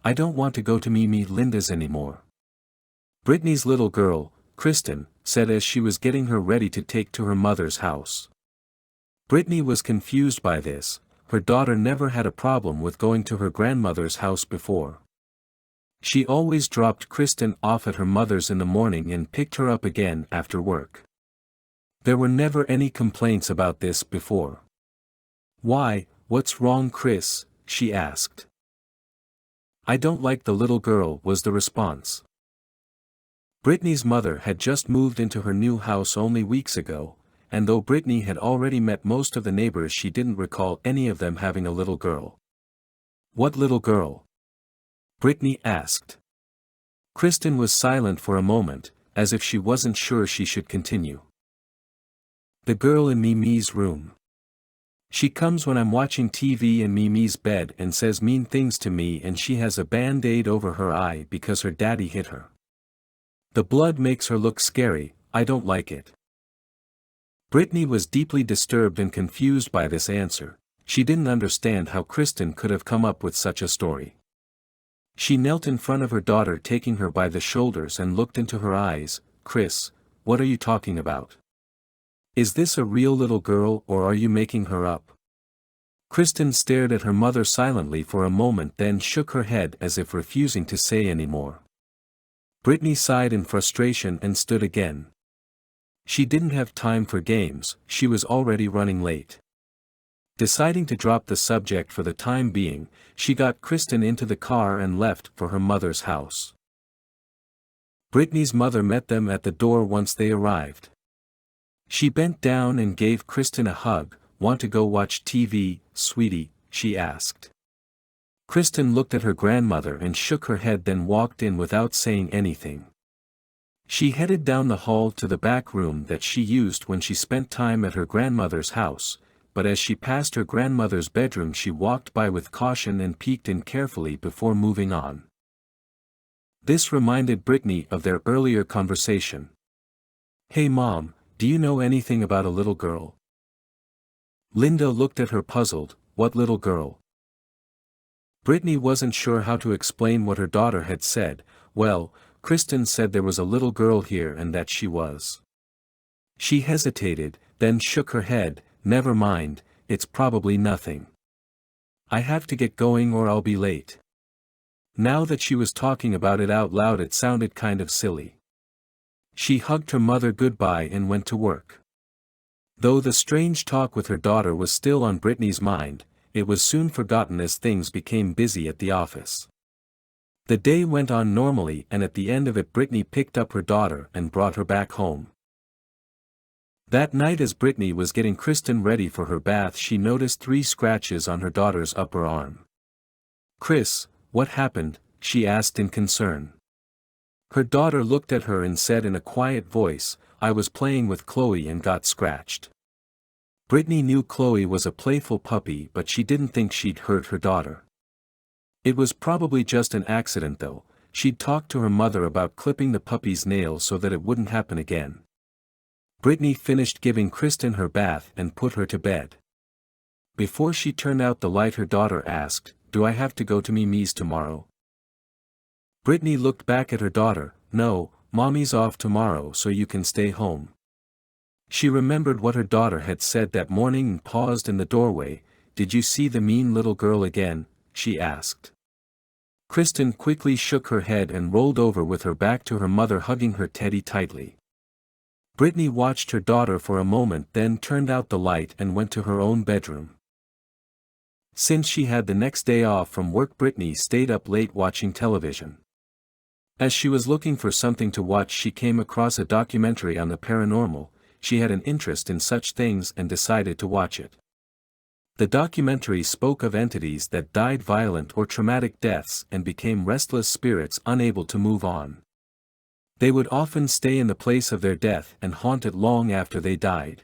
I don't want to go to Mimi Linda's anymore. Brittany's little girl, Kristen, said as she was getting her ready to take to her mother's house. Brittany was confused by this. Her daughter never had a problem with going to her grandmother's house before. She always dropped Kristen off at her mother's in the morning and picked her up again after work. There were never any complaints about this before. "Why, what's wrong, Chris?" she asked. "I don't like the little girl," was the response. Brittany's mother had just moved into her new house only weeks ago, and though Brittany had already met most of the neighbors, she didn't recall any of them having a little girl. "What little girl?" Brittany asked. Kristen was silent for a moment, as if she wasn't sure she should continue. "The girl in Mimi's room. She comes when I'm watching TV in Mimi's bed and says mean things to me, and she has a band-aid over her eye because her daddy hit her. The blood makes her look scary. I don't like it." Brittany was deeply disturbed and confused by this answer. She didn't understand how Kristen could have come up with such a story. She knelt in front of her daughter, taking her by the shoulders, and looked into her eyes. "Chris, what are you talking about? Is this a real little girl, or are you making her up?" Kristen stared at her mother silently for a moment, then shook her head as if refusing to say any more. Brittany sighed in frustration and stood again. She didn't have time for games, she was already running late. Deciding to drop the subject for the time being, she got Kristen into the car and left for her mother's house. Brittany's mother met them at the door once they arrived. She bent down and gave Kristen a hug. "Want to go watch TV, sweetie?" she asked. Kristen looked at her grandmother and shook her head, then walked in without saying anything. She headed down the hall to the back room that she used when she spent time at her grandmother's house, but as she passed her grandmother's bedroom she walked by with caution and peeked in carefully before moving on. This reminded Brittany of their earlier conversation. "Hey Mom, do you know anything about a little girl?" Linda looked at her puzzled. "What little girl?" Brittany wasn't sure how to explain what her daughter had said. "Well, Kristen said there was a little girl here and that she was." She hesitated, then shook her head. "Never mind, it's probably nothing. I have to get going or I'll be late." Now that she was talking about it out loud, it sounded kind of silly. She hugged her mother goodbye and went to work. Though the strange talk with her daughter was still on Brittany's mind, it was soon forgotten as things became busy at the office. The day went on normally, and at the end of it Brittany picked up her daughter and brought her back home. That night, as Brittany was getting Kristen ready for her bath, she noticed 3 scratches on her daughter's upper arm. "Chris, what happened?" she asked in concern. Her daughter looked at her and said in a quiet voice, "I was playing with Chloe and got scratched." Brittany knew Chloe was a playful puppy, but she didn't think she'd hurt her daughter. It was probably just an accident though. She'd talked to her mother about clipping the puppy's nails so that it wouldn't happen again. Brittany finished giving Kristen her bath and put her to bed. Before she turned out the light, her daughter asked, "Do I have to go to Mimi's tomorrow?" Brittany looked back at her daughter. "No, Mommy's off tomorrow, so you can stay home." She remembered what her daughter had said that morning and paused in the doorway. "Did you see the mean little girl again?" she asked. Kristen quickly shook her head and rolled over with her back to her mother, hugging her teddy tightly. Brittany watched her daughter for a moment, then turned out the light and went to her own bedroom. Since she had the next day off from work, Brittany stayed up late watching television. As she was looking for something to watch, she came across a documentary on the paranormal. She had an interest in such things and decided to watch it. The documentary spoke of entities that died violent or traumatic deaths and became restless spirits unable to move on. They would often stay in the place of their death and haunt it long after they died.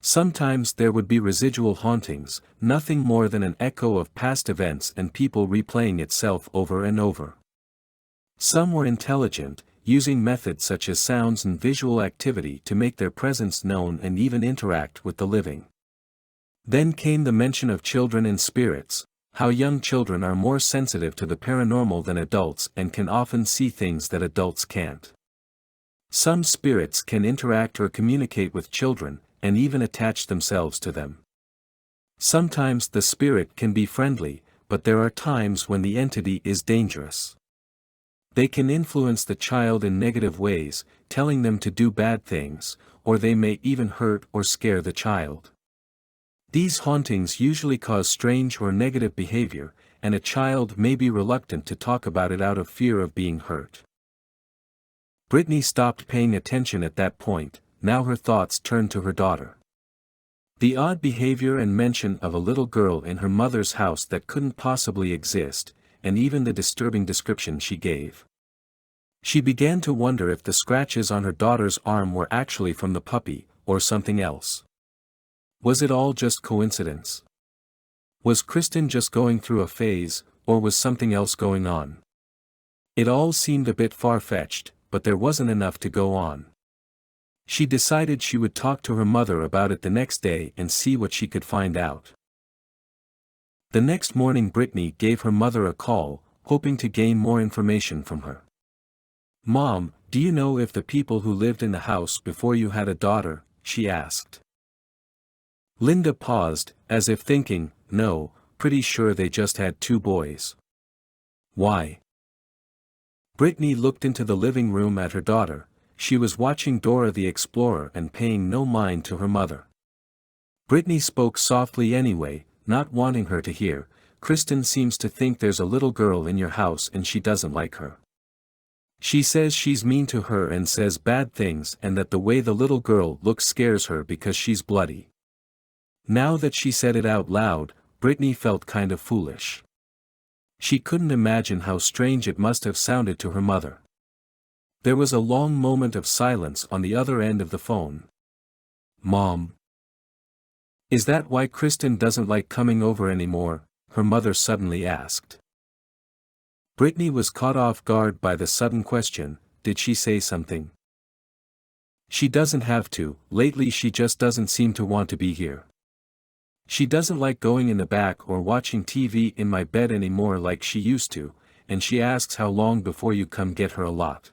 Sometimes there would be residual hauntings, nothing more than an echo of past events and people replaying itself over and over. Some were intelligent, using methods such as sounds and visual activity to make their presence known and even interact with the living. Then came the mention of children and spirits, How young children are more sensitive to the paranormal than adults and can often see things that adults can't. Some spirits can interact or communicate with children, and even attach themselves to them. Sometimes the spirit can be friendly, but there are times when the entity is dangerous. They can influence the child in negative ways, telling them to do bad things, or they may even hurt or scare the child. These hauntings usually cause strange or negative behavior, and a child may be reluctant to talk about it out of fear of being hurt. Brittany stopped paying attention at that point. Now her thoughts turned to her daughter. The odd behavior and mention of a little girl in her mother's house that couldn't possibly exist, and even the disturbing description she gave. She began to wonder if the scratches on her daughter's arm were actually from the puppy, or something else. Was it all just coincidence? Was Kristen just going through a phase, or was something else going on? It all seemed a bit far-fetched, but there wasn't enough to go on. She decided she would talk to her mother about it the next day and see what she could find out. The next morning Brittany gave her mother a call, hoping to gain more information from her. "Mom, do you know if the people who lived in the house before you had a daughter?" she asked. Linda paused, as if thinking, "No, pretty sure they just had 2 boys." "Why?" Brittany looked into the living room at her daughter. She was watching Dora the Explorer and paying no mind to her mother. Brittany spoke softly anyway, not wanting her to hear. "Kristen seems to think there's a little girl in your house and she doesn't like her. She says she's mean to her and says bad things and that the way the little girl looks scares her because she's bloody." Now that she said it out loud, Brittany felt kind of foolish. She couldn't imagine how strange it must have sounded to her mother. There was a long moment of silence on the other end of the phone. "Mom, is that why Kristen doesn't like coming over anymore?" her mother suddenly asked. Brittany was caught off guard by the sudden question. Did she say something? "She doesn't have to. Lately she just doesn't seem to want to be here. She doesn't like going in the back or watching TV in my bed anymore like she used to, and she asks how long before you come get her a lot.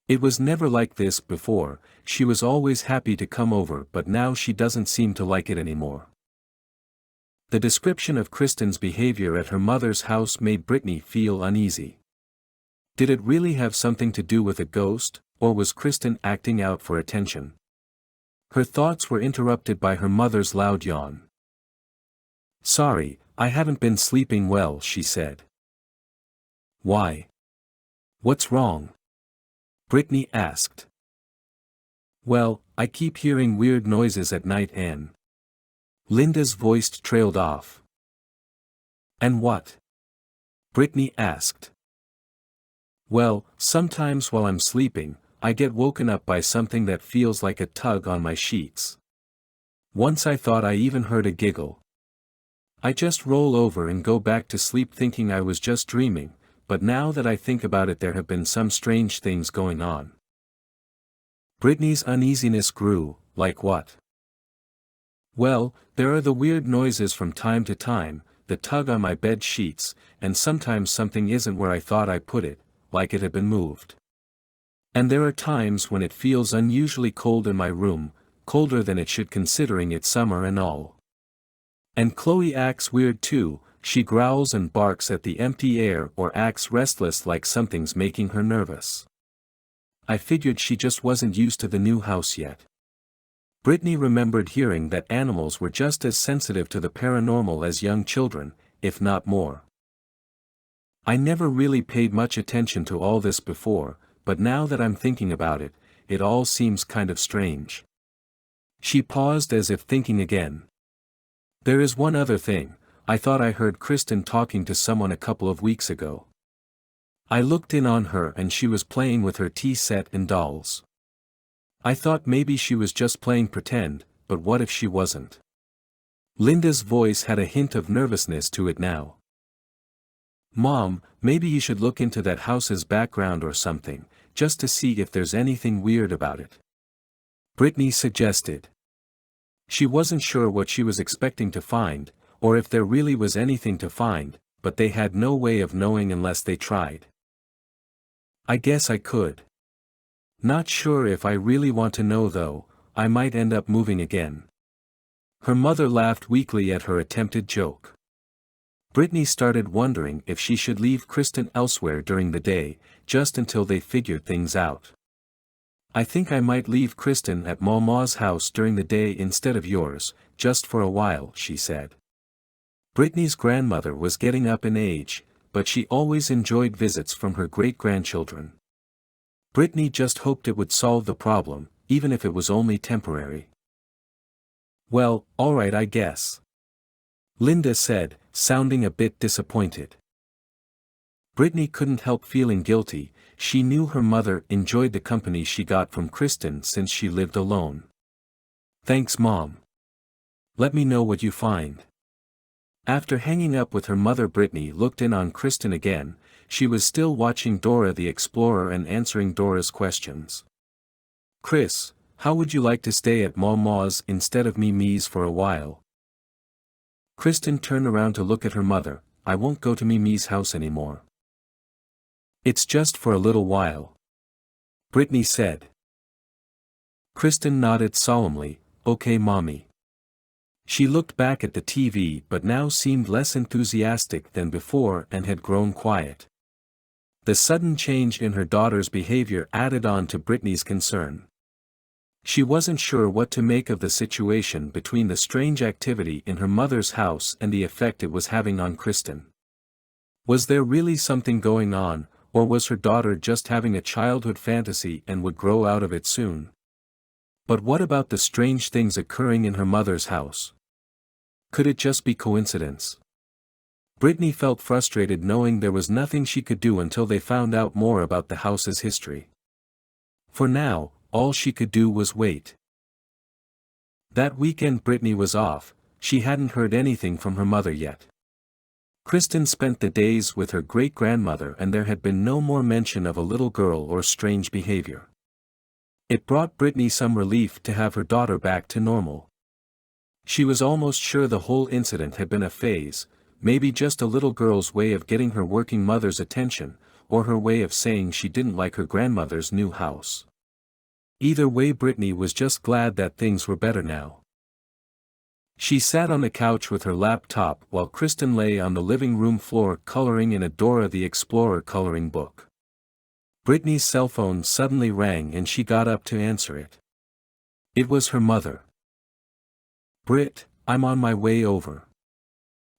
It was never like this before. She was always happy to come over, but now she doesn't seem to like it anymore." The description of Kristen's behavior at her mother's house made Brittany feel uneasy. Did it really have something to do with a ghost, or was Kristen acting out for attention? Her thoughts were interrupted by her mother's loud yawn. "Sorry, I haven't been sleeping well," she said. "Why? What's wrong?" Brittany asked. "Well, I keep hearing weird noises at night and..." Linda's voice trailed off. "And what?" Brittany asked. "Well, sometimes while I'm sleeping, I get woken up by something that feels like a tug on my sheets. Once I thought I even heard a giggle. I just roll over and go back to sleep thinking I was just dreaming, but now that I think about it there have been some strange things going on." Brittany's uneasiness grew. Like what? "Well, there are the weird noises from time to time, the tug on my bed sheets, and sometimes something isn't where I thought I put it, like it had been moved. And there are times when it feels unusually cold in my room, colder than it should considering it's summer and all. And Chloe acts weird too. She growls and barks at the empty air or acts restless like something's making her nervous. I figured she just wasn't used to the new house yet." Brittany remembered hearing that animals were just as sensitive to the paranormal as young children, if not more. "I never really paid much attention to all this before, but now that I'm thinking about it, it all seems kind of strange." She paused as if thinking again. "There is one other thing. I thought I heard Kristen talking to someone a couple of weeks ago. I looked in on her and she was playing with her tea set and dolls. I thought maybe she was just playing pretend, but what if she wasn't?" Linda's voice had a hint of nervousness to it now. "Mom, maybe you should look into that house's background or something, just to see if there's anything weird about it," Brittany suggested. She wasn't sure what she was expecting to find, or if there really was anything to find, but they had no way of knowing unless they tried. I guess I could. Not sure if I really want to know though, I might end up moving again. Her mother laughed weakly at her attempted joke. Brittany started wondering if she should leave Kristen elsewhere during the day, just until they figured things out. I think I might leave Kristen at Mama's house during the day instead of yours, just for a while, she said. Brittany's grandmother was getting up in age, but she always enjoyed visits from her great-grandchildren. Brittany just hoped it would solve the problem, even if it was only temporary. Well, alright I guess. Linda said, sounding a bit disappointed. Brittany couldn't help feeling guilty. She knew her mother enjoyed the company she got from Kristen since she lived alone. Thanks Mom. Let me know what you find. After hanging up with her mother, Brittany looked in on Kristen again. She was still watching Dora the Explorer and answering Dora's questions. Chris, how would you like to stay at Mama's instead of Mimi's for a while? Kristen turned around to look at her mother. I won't go to Mimi's house anymore. It's just for a little while. Brittany said. Kristen nodded solemnly, okay Mommy. She looked back at the TV but now seemed less enthusiastic than before and had grown quiet. The sudden change in her daughter's behavior added on to Brittany's concern. She wasn't sure what to make of the situation between the strange activity in her mother's house and the effect it was having on Kristen. Was there really something going on, or was her daughter just having a childhood fantasy and would grow out of it soon? But what about the strange things occurring in her mother's house? Could it just be coincidence? Brittany felt frustrated knowing there was nothing she could do until they found out more about the house's history. For now, all she could do was wait. That weekend Brittany was off. She hadn't heard anything from her mother yet. Kristen spent the days with her great-grandmother and there had been no more mention of a little girl or strange behavior. It brought Brittany some relief to have her daughter back to normal. She was almost sure the whole incident had been a phase, maybe just a little girl's way of getting her working mother's attention, or her way of saying she didn't like her grandmother's new house. Either way, Brittany was just glad that things were better now. She sat on the couch with her laptop while Kristen lay on the living room floor coloring in a Dora the Explorer coloring book. Brittany's cell phone suddenly rang and she got up to answer it. It was her mother. Britt, I'm on my way over.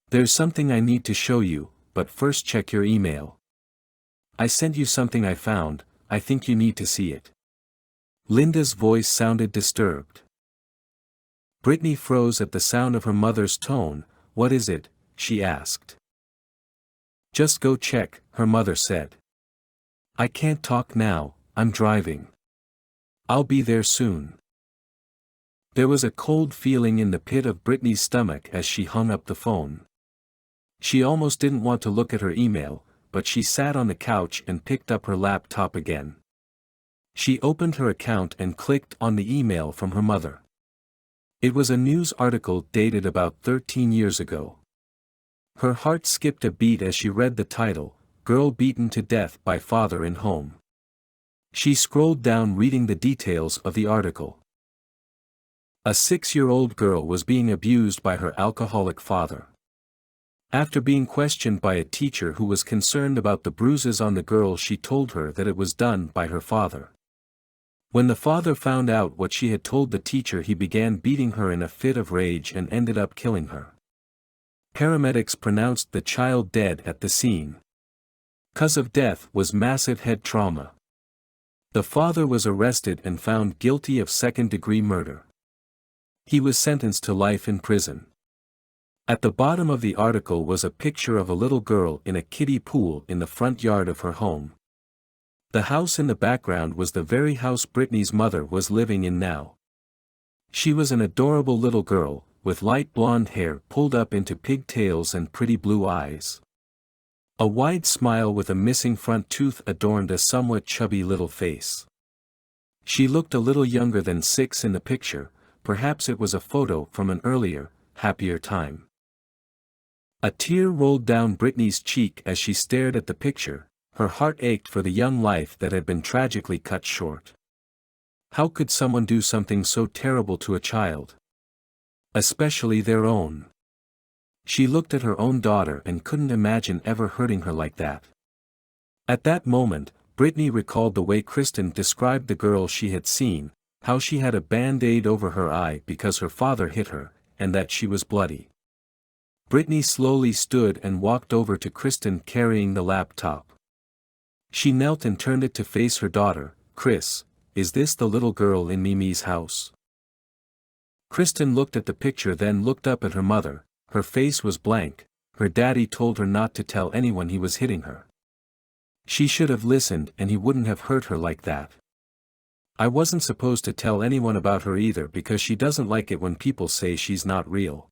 There's something I need to show you, but first check your email. I sent you something I found, I think you need to see it. Linda's voice sounded disturbed. Brittany froze at the sound of her mother's tone. What is it? She asked. Just go check, her mother said. I can't talk now, I'm driving. I'll be there soon. There was a cold feeling in the pit of Brittany's stomach as she hung up the phone. She almost didn't want to look at her email, but she sat on the couch and picked up her laptop again. She opened her account and clicked on the email from her mother. It was a news article dated about 13 years ago. Her heart skipped a beat as she read the title, Girl Beaten to Death by Father in Home. She scrolled down reading the details of the article. A 6-year-old girl was being abused by her alcoholic father. After being questioned by a teacher who was concerned about the bruises on the girl, she told her that it was done by her father. When the father found out what she had told the teacher, he began beating her in a fit of rage and ended up killing her. Paramedics pronounced the child dead at the scene. Cause of death was massive head trauma. The father was arrested and found guilty of second-degree murder. He was sentenced to life in prison. At the bottom of the article was a picture of a little girl in a kiddie pool in the front yard of her home. The house in the background was the very house Brittany's mother was living in now. She was an adorable little girl, with light blonde hair pulled up into pigtails and pretty blue eyes. A wide smile with a missing front tooth adorned a somewhat chubby little face. She looked a little younger than 6 in the picture, perhaps it was a photo from an earlier, happier time. A tear rolled down Brittany's cheek as she stared at the picture. Her heart ached for the young life that had been tragically cut short. How could someone do something so terrible to a child? Especially their own. She looked at her own daughter and couldn't imagine ever hurting her like that. At that moment, Brittany recalled the way Kristen described the girl she had seen, how she had a band-aid over her eye because her father hit her, and that she was bloody. Brittany slowly stood and walked over to Kristen carrying the laptop. She knelt and turned it to face her daughter. "Chris, is this the little girl in Mimi's house?" Kristen looked at the picture, then looked up at her mother. Her face was blank. Her daddy told her not to tell anyone he was hitting her. She should have listened and he wouldn't have hurt her like that. "I wasn't supposed to tell anyone about her either because she doesn't like it when people say she's not real.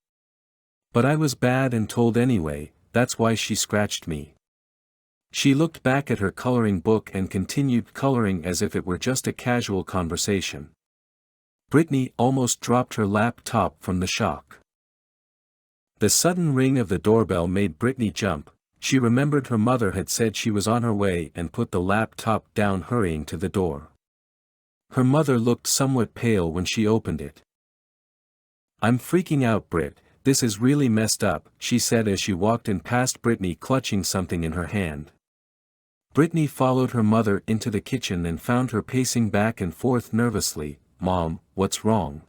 But I was bad and told anyway, that's why she scratched me." She looked back at her coloring book and continued coloring as if it were just a casual conversation. Brittany almost dropped her laptop from the shock. The sudden ring of the doorbell made Brittany jump. She remembered her mother had said she was on her way and put the laptop down, hurrying to the door. Her mother looked somewhat pale when she opened it. "I'm freaking out, Britt, this is really messed up," she said as she walked in past Brittany clutching something in her hand. Brittany followed her mother into the kitchen and found her pacing back and forth nervously. "Mom, what's wrong?"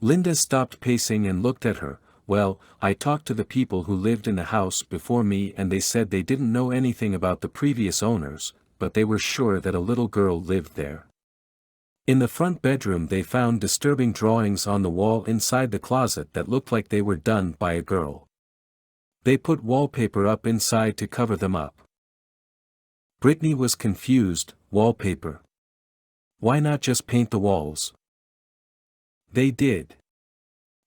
Linda stopped pacing and looked at her. "Well, I talked to the people who lived in the house before me and they said they didn't know anything about the previous owners, but they were sure that a little girl lived there. In the front bedroom they found disturbing drawings on the wall inside the closet that looked like they were done by a girl. They put wallpaper up inside to cover them up." Brittany was confused. "Wallpaper? Why not just paint the walls?" "They did,"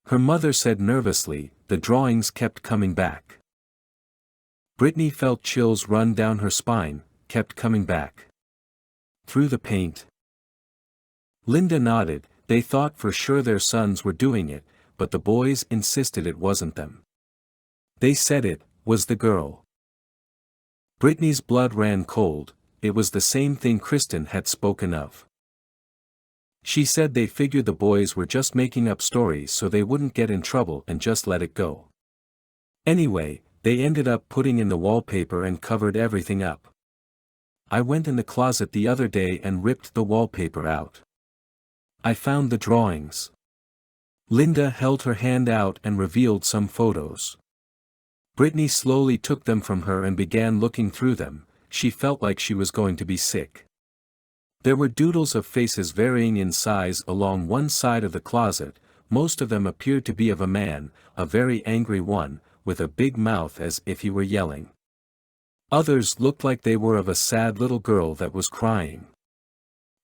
her mother said nervously. "The drawings kept coming back." Brittany felt chills run down her spine. "Kept coming back? Through the paint?" Linda nodded. "They thought for sure their sons were doing it, but the boys insisted it wasn't them. They said it was the girl." Brittany's blood ran cold. It was the same thing Kristen had spoken of. She said they figured the boys were just making up stories so they wouldn't get in trouble and just let it go. Anyway, they ended up putting in the wallpaper and covered everything up. "I went in the closet the other day and ripped the wallpaper out. I found the drawings." Linda held her hand out and revealed some photos. Brittany slowly took them from her and began looking through them. She felt like she was going to be sick. There were doodles of faces varying in size along one side of the closet. Most of them appeared to be of a man, a very angry one, with a big mouth as if he were yelling. Others looked like they were of a sad little girl that was crying.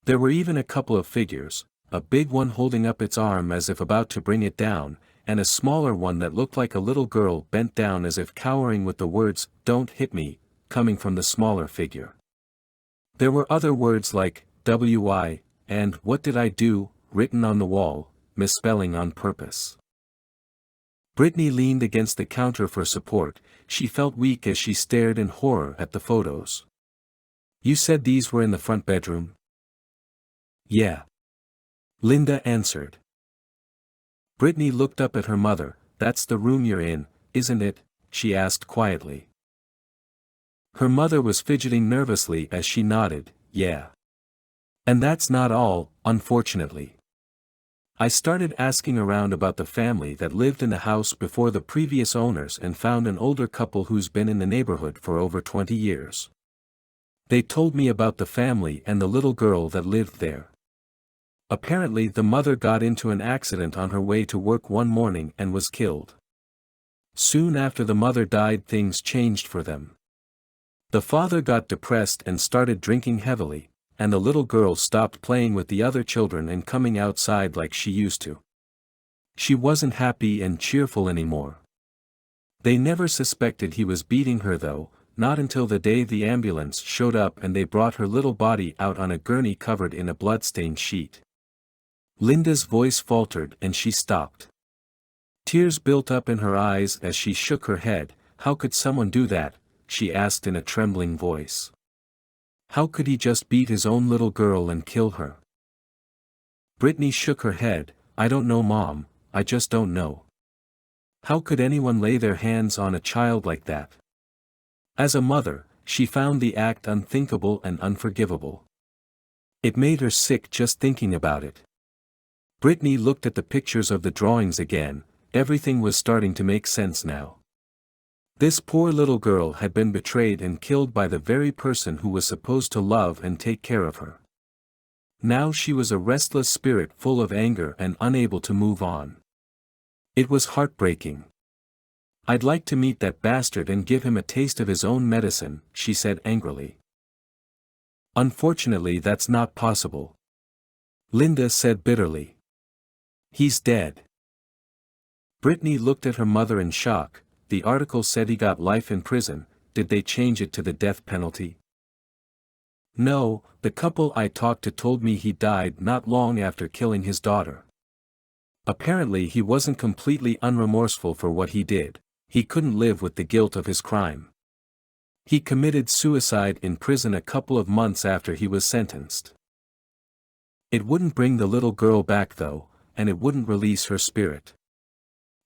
There were even a couple of figures, a big one holding up its arm as if about to bring it down, and a smaller one that looked like a little girl bent down as if cowering, with the words, "Don't hit me," coming from the smaller figure. There were other words like, "WI," and "What did I do," written on the wall, misspelling on purpose. Brittany leaned against the counter for support. She felt weak as she stared in horror at the photos. "You said these were in the front bedroom?" "Yeah," Linda answered. Brittany looked up at her mother. "That's the room you're in, isn't it?" she asked quietly. Her mother was fidgeting nervously as she nodded. "Yeah. And that's not all, unfortunately. I started asking around about the family that lived in the house before the previous owners and found an older couple who's been in the neighborhood for over 20 years. They told me about the family and the little girl that lived there. Apparently the mother got into an accident on her way to work one morning and was killed. Soon after the mother died, things changed for them. The father got depressed and started drinking heavily, and the little girl stopped playing with the other children and coming outside like she used to. She wasn't happy and cheerful anymore. They never suspected he was beating her though, not until the day the ambulance showed up and they brought her little body out on a gurney covered in a bloodstained sheet." Linda's voice faltered and she stopped. Tears built up in her eyes as she shook her head. How could someone do that? She asked in a trembling voice. How could he just beat his own little girl and kill her? Brittany shook her head. I don't know, Mom, I just don't know. How could anyone lay their hands on a child like that? As a mother, she found the act unthinkable and unforgivable. It made her sick just thinking about it. Brittany looked at the pictures of the drawings again. Everything was starting to make sense now. This poor little girl had been betrayed and killed by the very person who was supposed to love and take care of her. Now she was a restless spirit full of anger and unable to move on. It was heartbreaking. I'd like to meet that bastard and give him a taste of his own medicine, she said angrily. Unfortunately, that's not possible. Linda said bitterly. He's dead. Brittany looked at her mother in shock. The article said he got life in prison. Did they change it to the death penalty? No, the couple I talked to told me he died not long after killing his daughter. Apparently he wasn't completely unremorseful for what he did. He couldn't live with the guilt of his crime. He committed suicide in prison a couple of months after he was sentenced. It wouldn't bring the little girl back though, and it wouldn't release her spirit.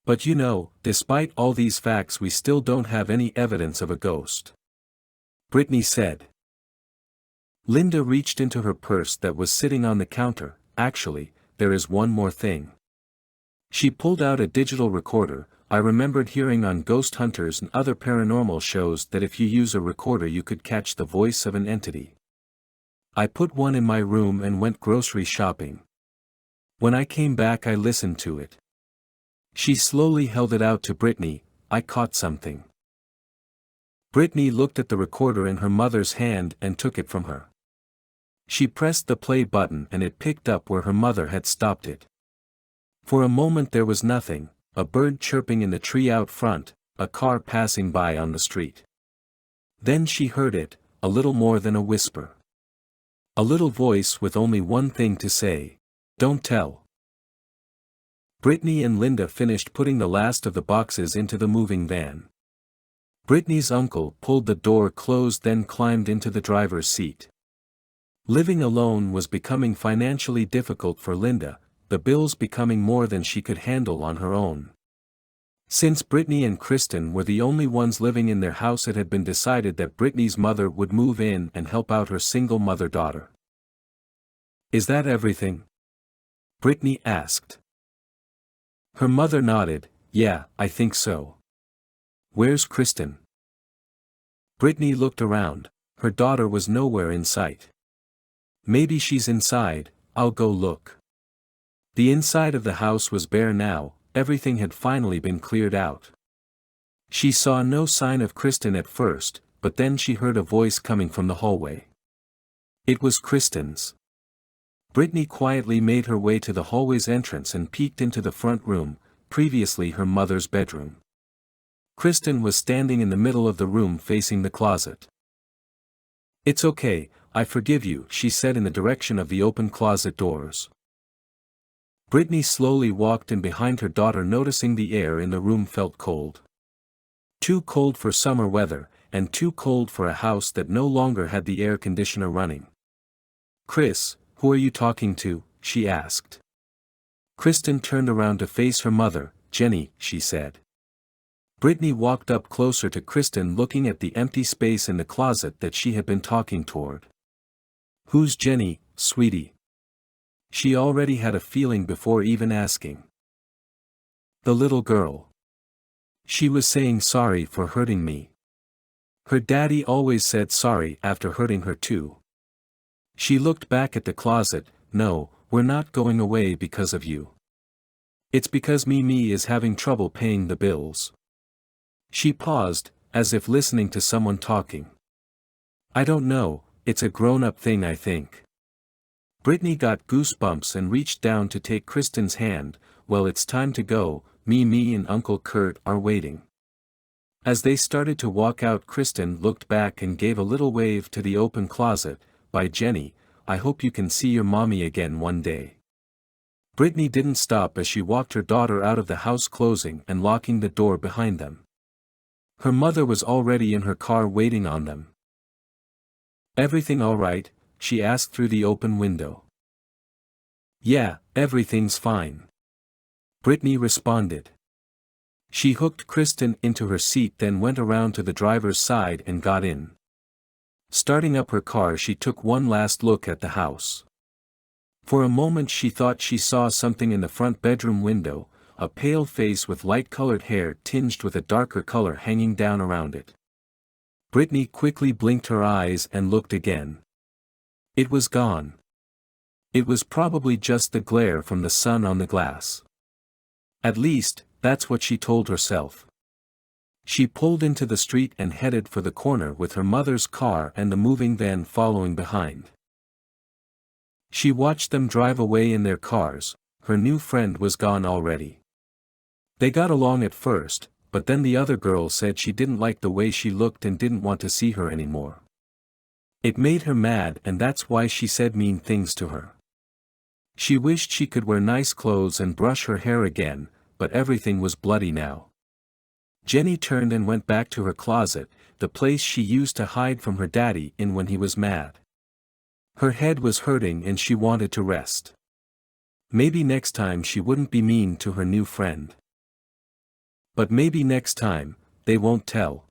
But you know, despite all these facts, we still don't have any evidence of a ghost. Brittany said. Linda reached into her purse that was sitting on the counter. Actually, there is one more thing. She pulled out a digital recorder. I remembered hearing on Ghost Hunters and other paranormal shows that if you use a recorder you could catch the voice of an entity. I put one in my room and went grocery shopping. When I came back I listened to it. She slowly held it out to Brittany. I caught something. Brittany looked at the recorder in her mother's hand and took it from her. She pressed the play button and it picked up where her mother had stopped it. For a moment there was nothing, a bird chirping in the tree out front, a car passing by on the street. Then she heard it, a little more than a whisper. A little voice with only one thing to say. Don't tell. Brittany and Linda finished putting the last of the boxes into the moving van. Brittany's uncle pulled the door closed, then climbed into the driver's seat. Living alone was becoming financially difficult for Linda, the bills becoming more than she could handle on her own. Since Brittany and Kristen were the only ones living in their house, it had been decided that Brittany's mother would move in and help out her single mother-daughter. Is that everything? Brittany asked. Her mother nodded. Yeah, I think so. Where's Kristen? Brittany looked around. Her daughter was nowhere in sight. Maybe she's inside, I'll go look. The inside of the house was bare now, everything had finally been cleared out. She saw no sign of Kristen at first, but then she heard a voice coming from the hallway. It was Kristen's. Brittany quietly made her way to the hallway's entrance and peeked into the front room, previously her mother's bedroom. Kristen was standing in the middle of the room facing the closet. It's okay, I forgive you, she said in the direction of the open closet doors. Brittany slowly walked in behind her daughter, noticing the air in the room felt cold. Too cold for summer weather, and too cold for a house that no longer had the air conditioner running. Chris, who are you talking to? She asked. Kristen turned around to face her mother. Jenny, she said. Brittany walked up closer to Kristen, looking at the empty space in the closet that she had been talking toward. Who's Jenny, sweetie? She already had a feeling before even asking. The little girl. She was saying sorry for hurting me. Her daddy always said sorry after hurting her too. She looked back at the closet. No, we're not going away because of you. It's because Mimi is having trouble paying the bills. She paused, as if listening to someone talking. I don't know, it's a grown-up thing I think. Brittany got goosebumps and reached down to take Kristen's hand. Well, it's time to go, Mimi and Uncle Kurt are waiting. As they started to walk out, Kristen looked back and gave a little wave to the open closet. Bye Jenny, I hope you can see your mommy again one day. Brittany didn't stop as she walked her daughter out of the house, closing and locking the door behind them. Her mother was already in her car waiting on them. "Everything all right?" she asked through the open window. "Yeah, everything's fine," Brittany responded. She hooked Kristen into her seat, then went around to the driver's side and got in. Starting up her car, she took one last look at the house. For a moment she thought she saw something in the front bedroom window, a pale face with light-colored hair tinged with a darker color hanging down around it. Brittany quickly blinked her eyes and looked again. It was gone. It was probably just the glare from the sun on the glass. At least, that's what she told herself. She pulled into the street and headed for the corner with her mother's car and the moving van following behind. She watched them drive away in their cars. Her new friend was gone already. They got along at first, but then the other girl said she didn't like the way she looked and didn't want to see her anymore. It made her mad, and that's why she said mean things to her. She wished she could wear nice clothes and brush her hair again, but everything was bloody now. Jenny turned and went back to her closet, the place she used to hide from her daddy in when he was mad. Her head was hurting and she wanted to rest. Maybe next time she wouldn't be mean to her new friend. But maybe next time, they won't tell.